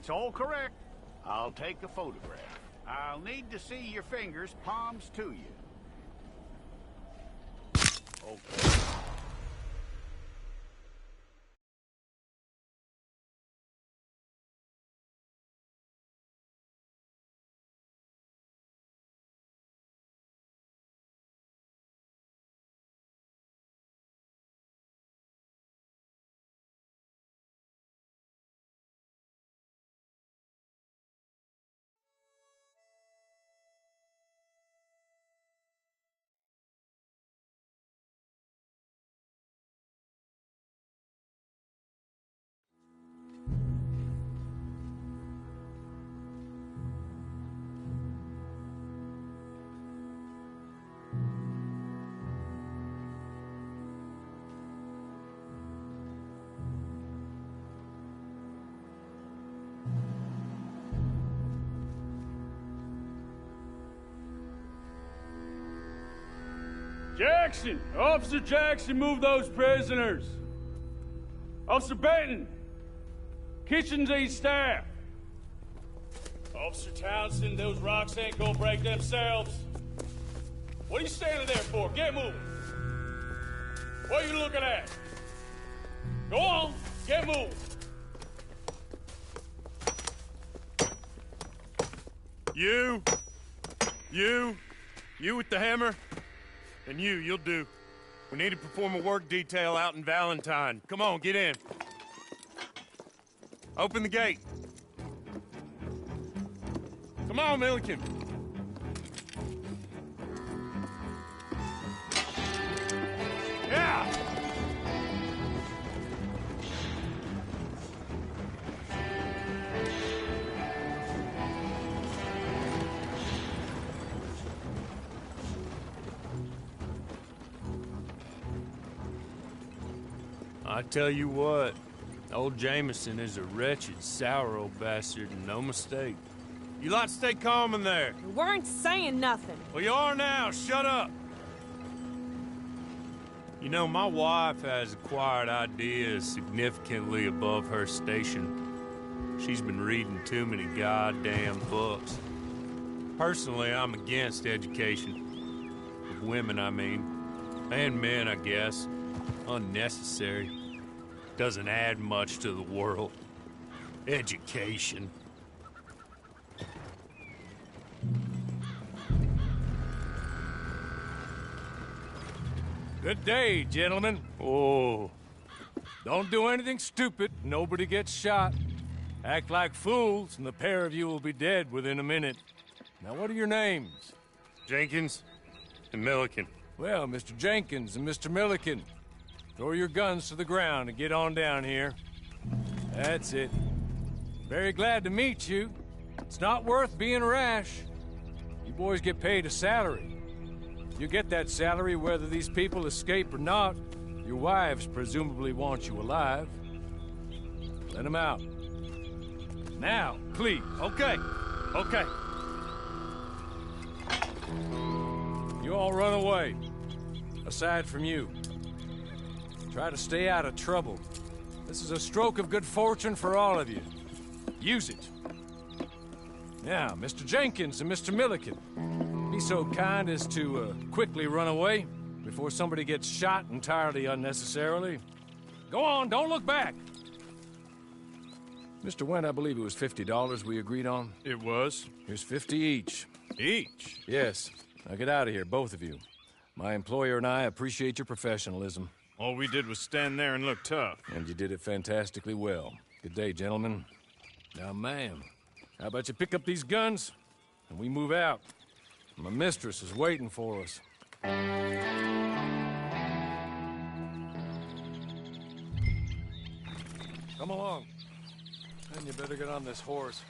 That's all correct. I'll take a photograph. I'll need to see your fingers, palms to you. Okay. Jackson! Officer Jackson, move those prisoners! Officer Benton! Kitchens aid staff! Officer Townsend, those rocks ain't gonna break themselves. What are you standing there for? Get moving! What are you looking at? Go on, get moving! You with the hammer? And you'll do. We need to perform a work detail out in Valentine. Come on, get in. Open the gate. Come on, Milliken. Yeah! I tell you what, old Jameson is a wretched, sour old bastard, and no mistake. You lot stay calm in there. We weren't saying nothing. Well, you are now. Shut up. You know, my wife has acquired ideas significantly above her station. She's been reading too many goddamn books. Personally, I'm against education. Of women, I mean. And men, I guess. Unnecessary. Doesn't add much to the world. Education. Good day, gentlemen. Oh. Don't do anything stupid. Nobody gets shot. Act like fools, and the pair of you will be dead within a minute. Now, what are your names? Jenkins and Milliken. Well, Mr. Jenkins and Mr. Milliken, throw your guns to the ground and get on down here. That's it. Very glad to meet you. It's not worth being rash. You boys get paid a salary. You get that salary whether these people escape or not. Your wives presumably want you alive. Let them out. Now, please. Okay. Okay. You all run away. Aside from you. Try to stay out of trouble. This is a stroke of good fortune for all of you. Use it. Now, Mr. Jenkins and Mr. Milliken, be so kind as to quickly run away before somebody gets shot entirely unnecessarily. Go on, don't look back. Mr. Wendt, I believe it was $50 we agreed on. It was. Here's 50 each. Each? Yes. Now get out of here, both of you. My employer and I appreciate your professionalism. All we did was stand there and look tough. And you did it fantastically well. Good day, gentlemen. Now, ma'am, how about you pick up these guns and we move out? My mistress is waiting for us. Come along. And you better get on this horse.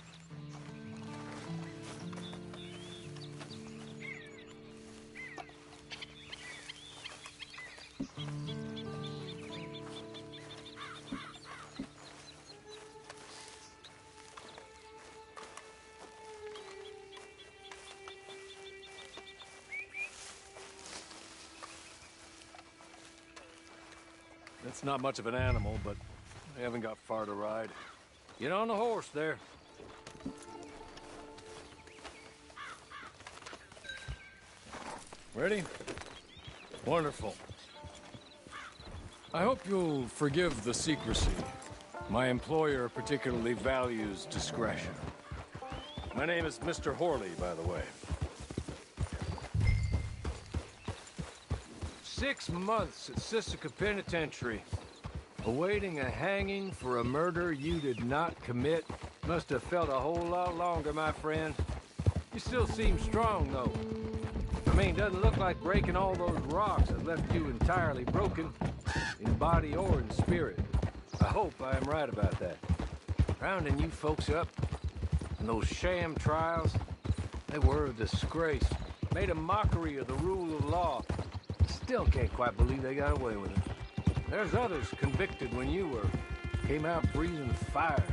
It's not much of an animal, but we haven't got far to ride. Get on the horse there. Ready? Wonderful. I hope you'll forgive the secrecy. My employer particularly values discretion. My name is Mr. Horley, by the way. 6 months at Sisika Penitentiary, awaiting a hanging for a murder you did not commit. Must have felt a whole lot longer, my friend. You still seem strong, though. I mean, doesn't look like breaking all those rocks that left you entirely broken, in body or in spirit. I hope I am right about that. Rounding you folks up, and those sham trials, they were a disgrace. Made a mockery of the rule of law. Still can't quite believe they got away with it. There's others convicted when you were. Came out breathing fire.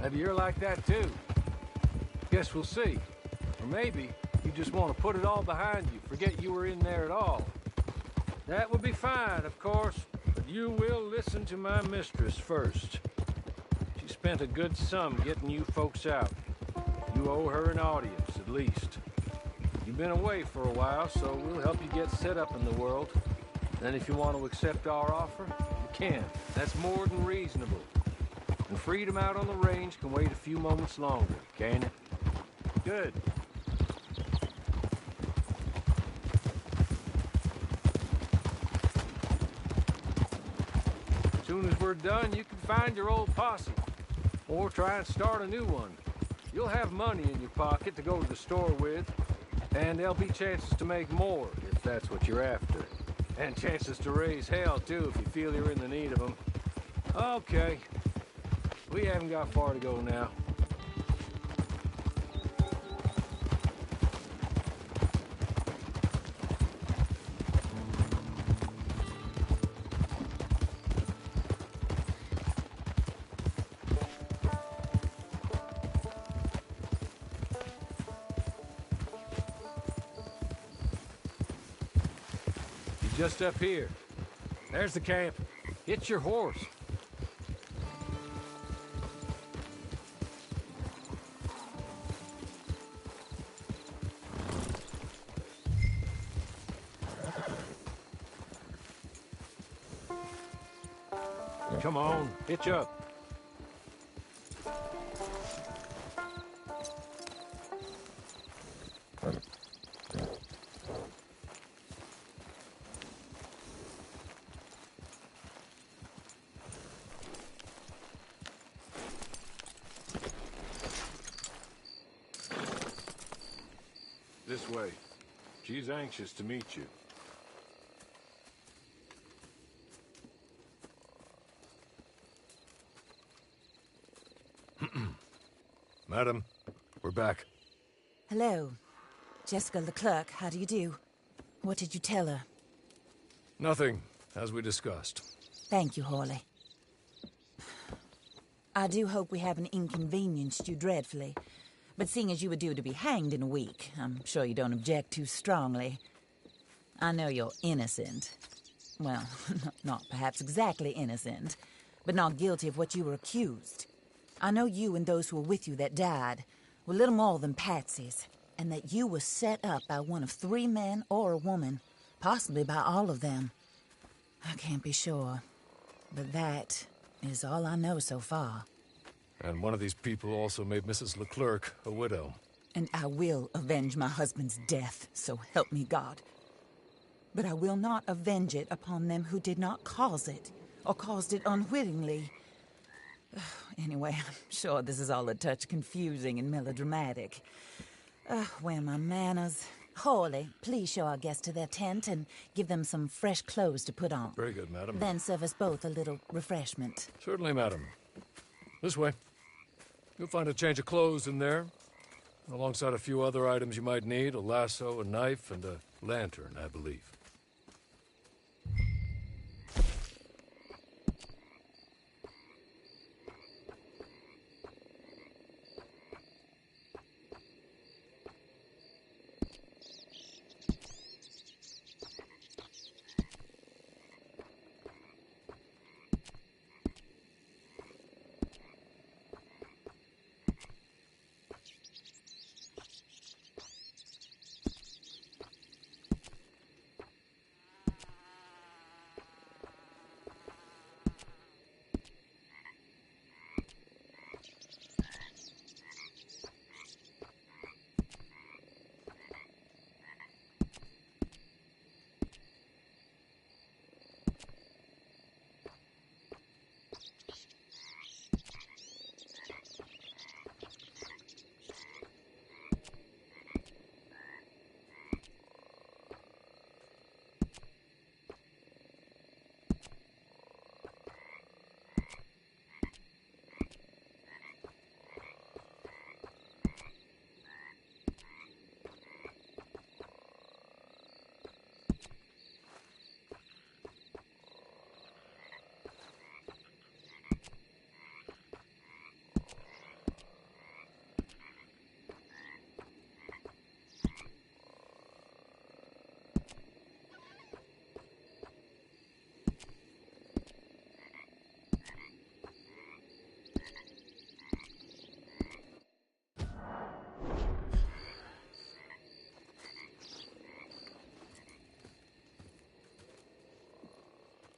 Maybe you're like that too. Guess we'll see. Or maybe you just want to put it all behind you, forget you were in there at all. That would be fine, of course, but you will listen to my mistress first. She spent a good sum getting you folks out. You owe her an audience, at least. You've been away for a while, so we'll help you get set up in the world. Then if you want to accept our offer, you can. That's more than reasonable. And freedom out on the range can wait a few moments longer, can't it? Good. As soon as we're done, you can find your old posse. Or try and start a new one. You'll have money in your pocket to go to the store with. And there'll be chances to make more, if that's what you're after. And chances to raise hell, too, if you feel you're in the need of them. Okay. We haven't got far to go now. Just up here. There's the camp. Hitch your horse. Come on, hitch up. This way. She's anxious to meet you. Madam, we're back. Hello. Jessica Leclerc, how do you do? What did you tell her? Nothing, as we discussed. Thank you, Horley. I do hope we haven't inconvenienced you dreadfully. But seeing as you were due to be hanged in a week, I'm sure you don't object too strongly. I know you're innocent. Well, not perhaps exactly innocent, but not guilty of what you were accused. I know you and those who were with you that died were little more than patsies, and that you were set up by one of 3 men or a woman, possibly by all of them. I can't be sure, but that is all I know so far. And one of these people also made Mrs. Leclerc a widow. And I will avenge my husband's death, so help me God. But I will not avenge it upon them who did not cause it, or caused it unwittingly. Anyway, I'm sure this is all a touch confusing and melodramatic. Where are my manners? Horley, please show our guests to their tent and give them some fresh clothes to put on. Very good, madam. Then serve us both a little refreshment. Certainly, madam. This way. You'll find a change of clothes in there, alongside a few other items you might need, a lasso, a knife, and a lantern, I believe.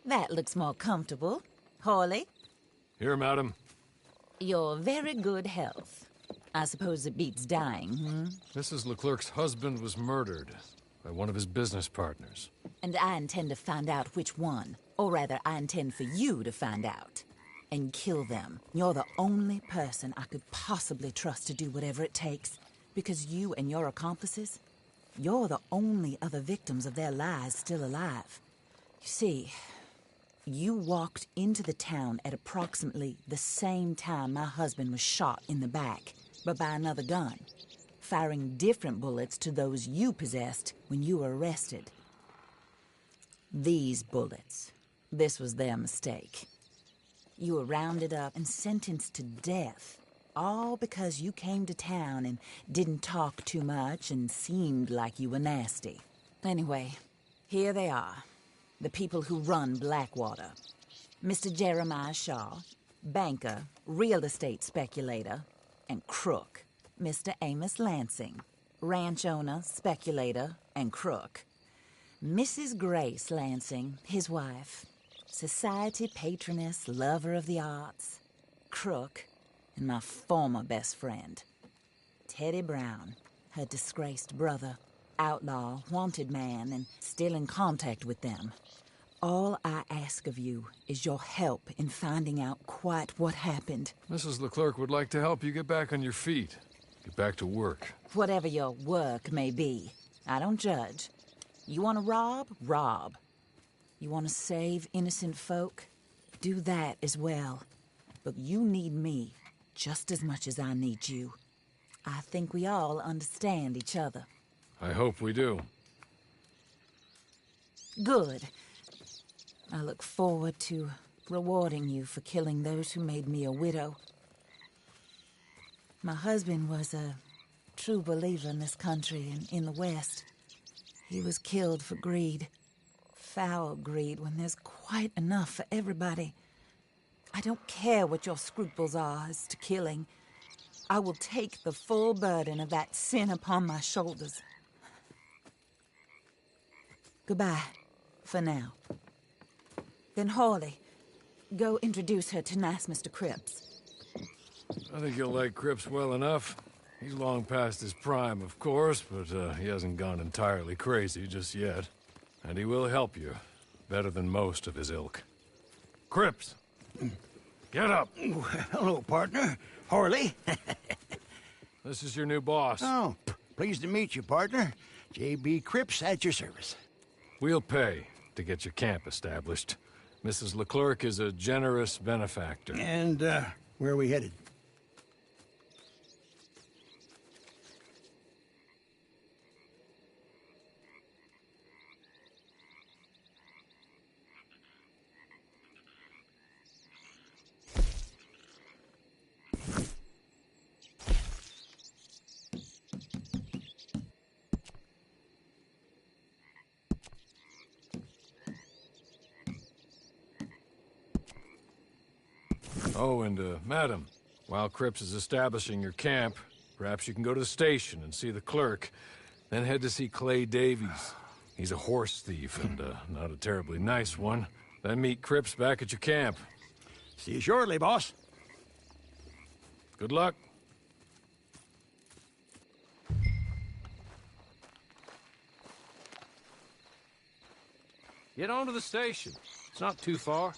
That looks more comfortable. Hawley, Here, madam. your very good health. I suppose it beats dying, hmm? Mrs. Leclerc's husband was murdered by one of his business partners. And I intend to find out which one. Or rather, I intend for you to find out. And kill them. You're the only person I could possibly trust to do whatever it takes. Because you and your accomplices, you're the only other victims of their lies still alive. You see, you walked into the town at approximately the same time my husband was shot in the back, but by another gun, firing different bullets to those you possessed when you were arrested. These bullets, this was their mistake. You were rounded up and sentenced to death, all because you came to town and didn't talk too much and seemed like you were nasty. Anyway, here they are, the people who run Blackwater. Mr. Jeremiah Shaw, banker, real estate speculator, and crook. Mr. Amos Lansing, ranch owner, speculator, and crook. Mrs. Grace Lansing, his wife, society patroness, lover of the arts, crook, and my former best friend. Teddy Brown, her disgraced brother, outlaw, wanted man, and still in contact with them. All I ask of you is your help in finding out quite what happened. Mrs. Leclerc would like to help you get back on your feet. Get back to work. Whatever your work may be, I don't judge. You want to rob? Rob. You want to save innocent folk? Do that as well. But you need me just as much as I need you. I think we all understand each other. I hope we do. Good. I look forward to rewarding you for killing those who made me a widow. My husband was a true believer in this country and in the West. He was killed for greed. Foul greed when there's quite enough for everybody. I don't care what your scruples are as to killing. I will take the full burden of that sin upon my shoulders. Goodbye, for now. Then Hawley, go introduce her to nice Mr. Cripps. I think you'll like Cripps well enough. He's long past his prime, of course, but he hasn't gone entirely crazy just yet. And he will help you, better than most of his ilk. Cripps! Get up! Hello, partner. Harley. This is your new boss. Oh, pleased to meet you, partner. J.B. Cripps at your service. We'll pay to get your camp established. Mrs. Leclerc is a generous benefactor. And, where are we headed? Oh, and, madam, while Cripps is establishing your camp, perhaps you can go to the station and see the clerk, then head to see Clay Davies. He's a horse thief and, not a terribly nice one. Then meet Cripps back at your camp. See you shortly, boss. Good luck. Get on to the station. It's not too far.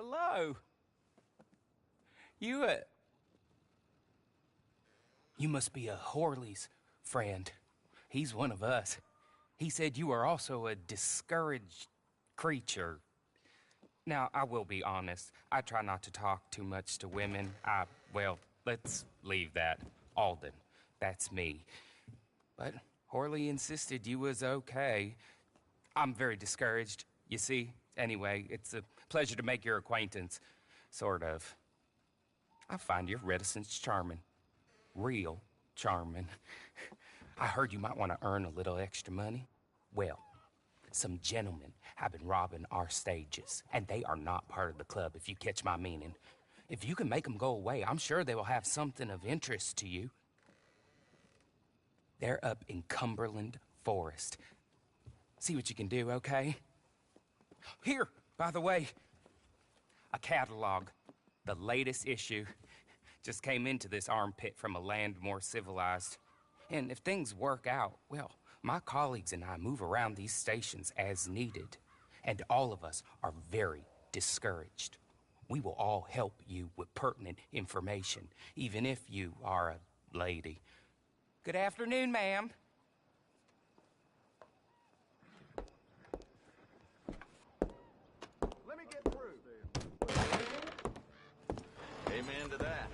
Hello. You must be a Horley's friend. He's one of us. He said you are also a discouraged creature. Now, I will be honest. I try not to talk too much to women. Well, let's leave that. Alden, that's me. But Horley insisted you was okay. I'm very discouraged, you see. Anyway, it's a pleasure to make your acquaintance. Sort of. I find your reticence charming. Real charming. I heard you might want to earn a little extra money. Well, some gentlemen have been robbing our stages, and they are not part of the club, if you catch my meaning. If you can make them go away, I'm sure they will have something of interest to you. They're up in Cumberland Forest. See what you can do, okay? Here, by the way, a catalog. The latest issue. Just came into this armpit from a land more civilized. And if things work out, well, my colleagues and I move around these stations as needed. And all of us are very discouraged. We will all help you with pertinent information, even if you are a lady. Good afternoon, ma'am. Let me get through. Amen to that.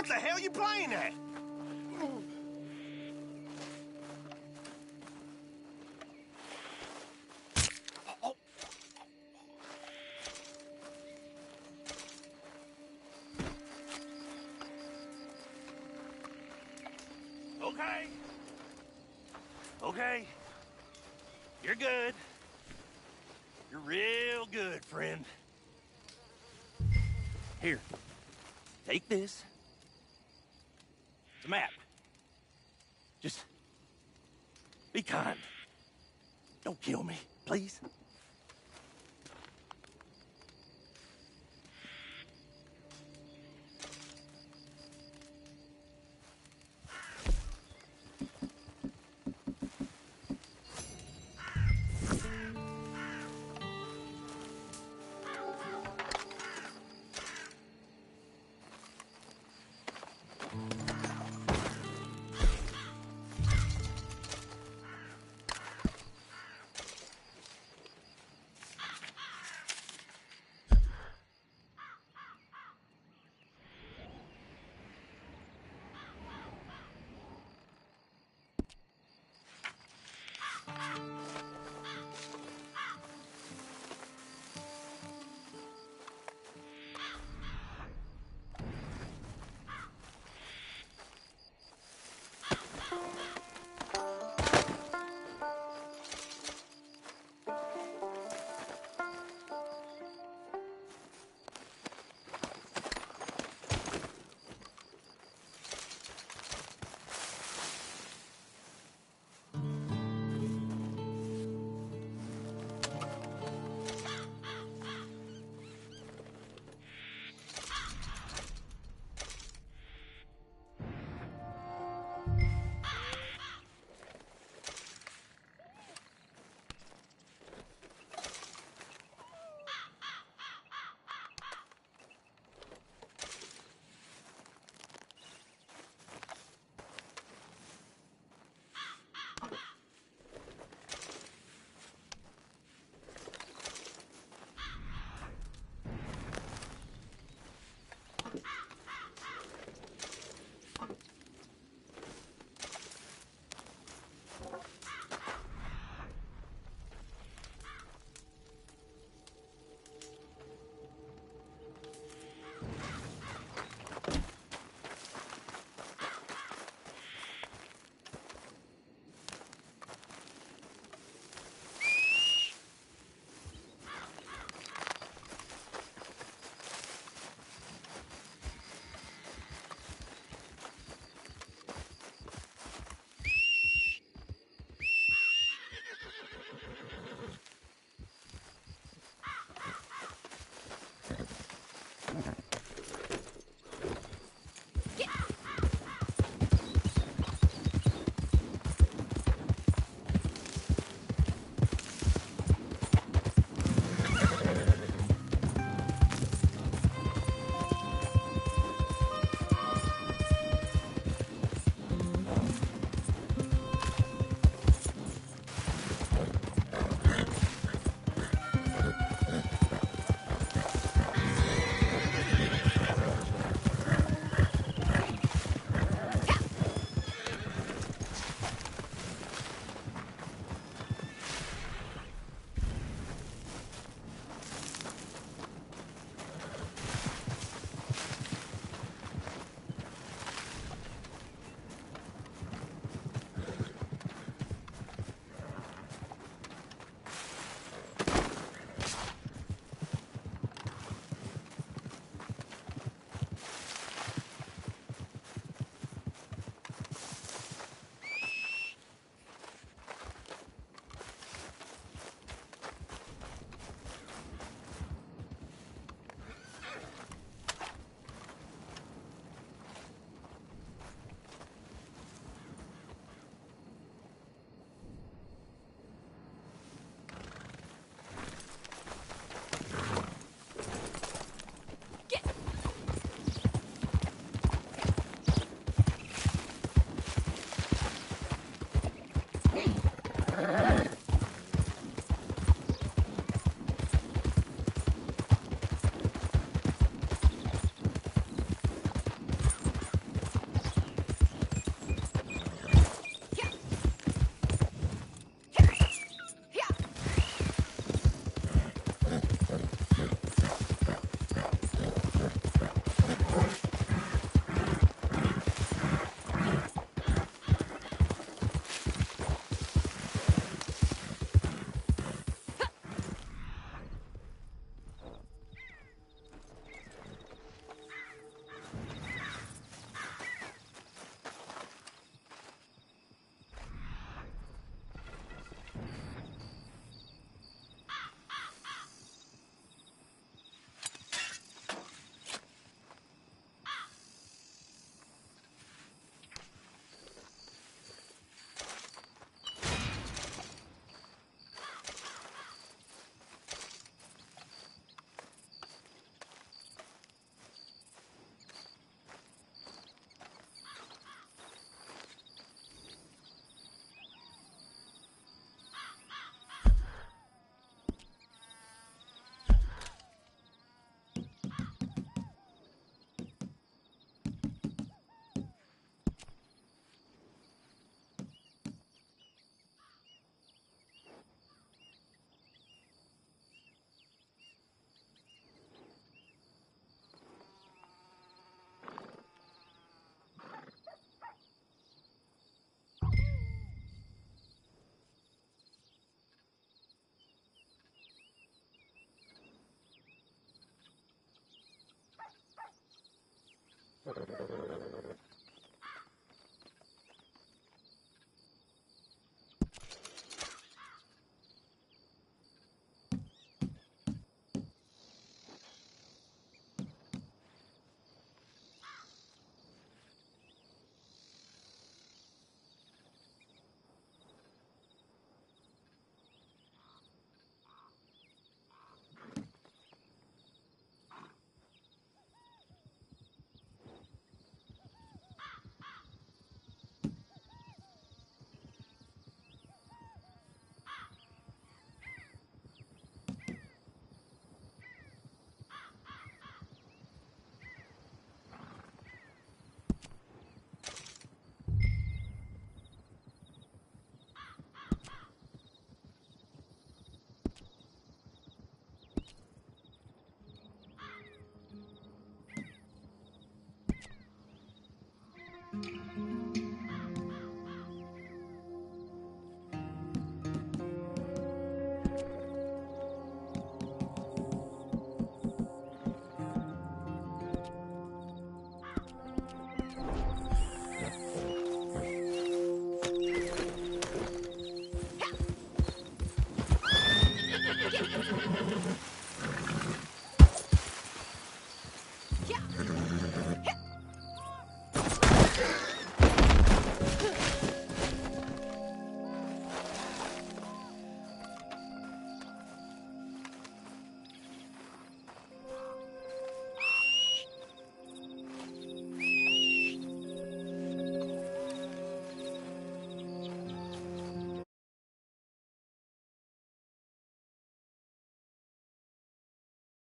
the hell you playing at? Okay. Okay. You're good. You're real good, friend. Here. Take this. It's a map. Just be kind. Don't kill me, please.